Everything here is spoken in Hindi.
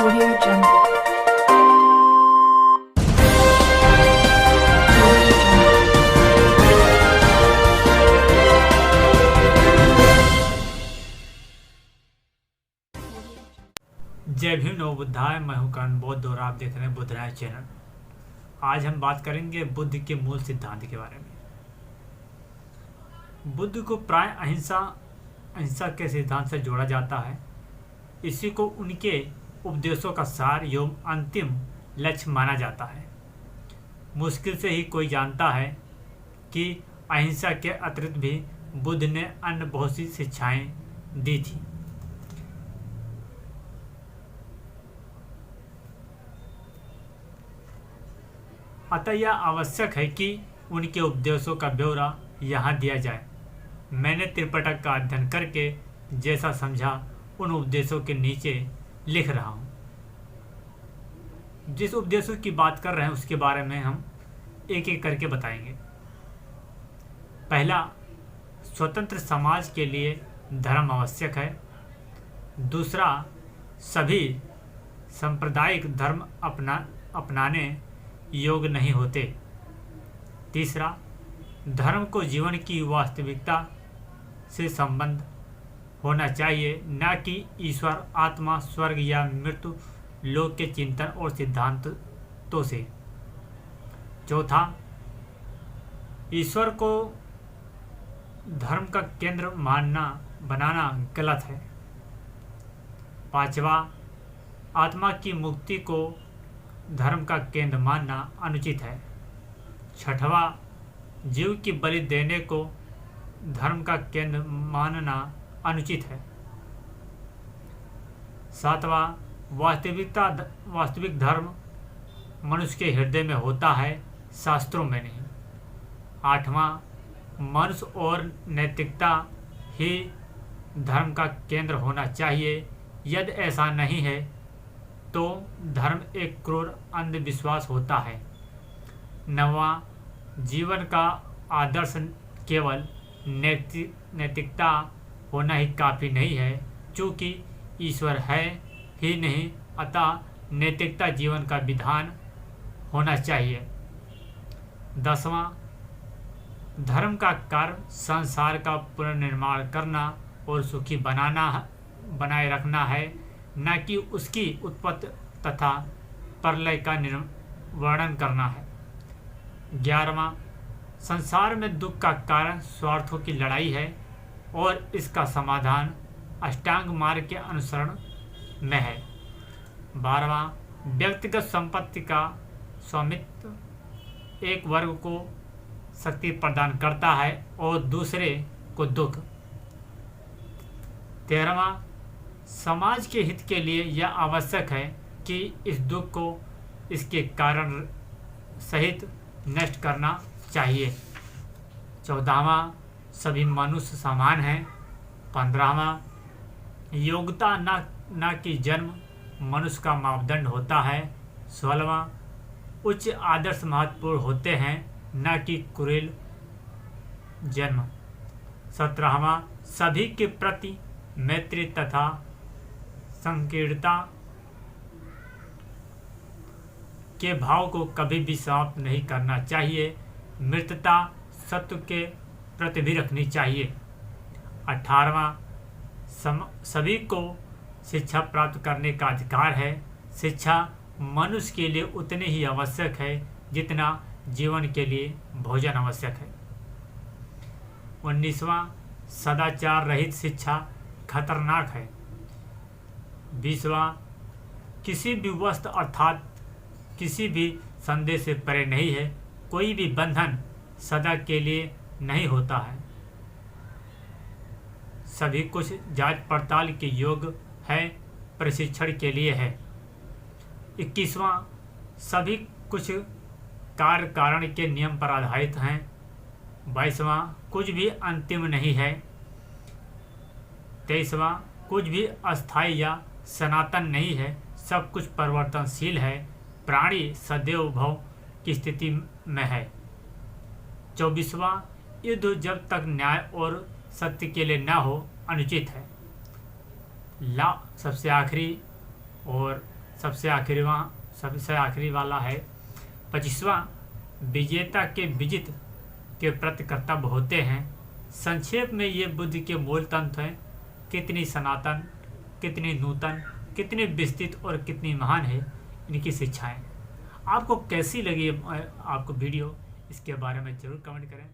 Audio Jungle. जय भीम नमो बुद्धाय। मैं हूं कर्ण बौद्ध और आप देख रहे हैं बुद्ध राय चैनल। आज हम बात करेंगे बुद्ध के मूल सिद्धांत के बारे में। बुद्ध को प्राय अहिंसा के सिद्धांत से जोड़ा जाता है। इसी को उनके उपदेशों का सार एवं अंतिम लक्ष्य माना जाता है। मुश्किल से ही कोई जानता है कि अहिंसा के अतिरिक्त भी बुद्ध ने अन्य बहुत सी शिक्षाएं दी थी। अतः यह आवश्यक है कि उनके उपदेशों का ब्यौरा यहाँ दिया जाए। मैंने त्रिपिटक का अध्ययन करके जैसा समझा उन उपदेशों के नीचे लिख रहा हूँ। जिस उपदेशों की बात कर रहे हैं उसके बारे में हम एक एक करके बताएंगे। पहला, स्वतंत्र समाज के लिए धर्म आवश्यक है। दूसरा, सभी सांप्रदायिक धर्म अपनाने योग्य नहीं होते। तीसरा, धर्म को जीवन की वास्तविकता से संबंध होना चाहिए, न कि ईश्वर, आत्मा, स्वर्ग या मृत्यु लोक के चिंतन और सिद्धांतों से। चौथा, ईश्वर को धर्म का केंद्र बनाना गलत है। पांचवा, आत्मा की मुक्ति को धर्म का केंद्र मानना अनुचित है। छठवां, जीव की बलि देने को धर्म का केंद्र मानना अनुचित है। सातवां, वास्तविक धर्म मनुष्य के हृदय में होता है, शास्त्रों में नहीं। आठवां, मनुष्य और नैतिकता ही धर्म का केंद्र होना चाहिए। यदि ऐसा नहीं है तो धर्म एक क्रूर अंधविश्वास होता है। नौवां, जीवन का आदर्श केवल नैतिकता होना ही काफ़ी नहीं है, चूँकि ईश्वर है ही नहीं, अतः नैतिकता जीवन का विधान होना चाहिए। 10वां, धर्म का कार्य संसार का पुनर्निर्माण करना और सुखी बनाए रखना है, न कि उसकी उत्पत्ति तथा प्रलय का वर्णन करना है। 11वां, संसार में दुख का कारण स्वार्थों की लड़ाई है और इसका समाधान अष्टांग मार्ग के अनुसरण में है। 12वां, व्यक्तिगत संपत्ति का स्वामित्व एक वर्ग को शक्ति प्रदान करता है और दूसरे को दुख। 13वां, समाज के हित के लिए यह आवश्यक है कि इस दुख को इसके कारण सहित नष्ट करना चाहिए। 14वां, सभी मनुष्य समान हैं। 15वां, योग्यता न कि जन्म मनुष्य का मापदंड होता है। 16वां, उच्च आदर्श महत्वपूर्ण होते हैं, न कि कुरील जन्म। 17वां, सभी के प्रति मैत्री तथा संकीर्णता के भाव को कभी भी समाप्त नहीं करना चाहिए। मृतता सत्य के प्रति भी रखनी चाहिए। 18वां, सभी को शिक्षा प्राप्त करने का अधिकार है। शिक्षा मनुष्य के लिए उतनी ही आवश्यक है जितना जीवन के लिए भोजन आवश्यक है। 19वां, सदाचार रहित शिक्षा खतरनाक है। 20वां, किसी भी वस्तु अर्थात किसी भी संदेश से परे नहीं है। कोई भी बंधन सदा के लिए नहीं होता है। सभी कुछ जांच पड़ताल के योग्य है, प्रशिक्षण के लिए है। 21वां, सभी कुछ कार्य कारण के नियम पर आधारित हैं। 22वां, कुछ भी अंतिम नहीं है। 23वां, कुछ भी अस्थायी या सनातन नहीं है, सब कुछ परिवर्तनशील है। प्राणी सदैव भव की स्थिति में है। 24वां, युद्ध जब तक न्याय और सत्य के लिए न हो अनुचित है। सबसे आखिरी और सबसे आखिरी वाला है 25वां, विजेता के विजित के प्रति कर्तव्य होते हैं। संक्षेप में ये बुद्ध के मूल तंत्र हैं। कितनी सनातन, कितनी नूतन, कितनी विस्तृत और कितनी महान है इनकी शिक्षाएं। आपको कैसी लगी आपको वीडियो, इसके बारे में ज़रूर कमेंट करें।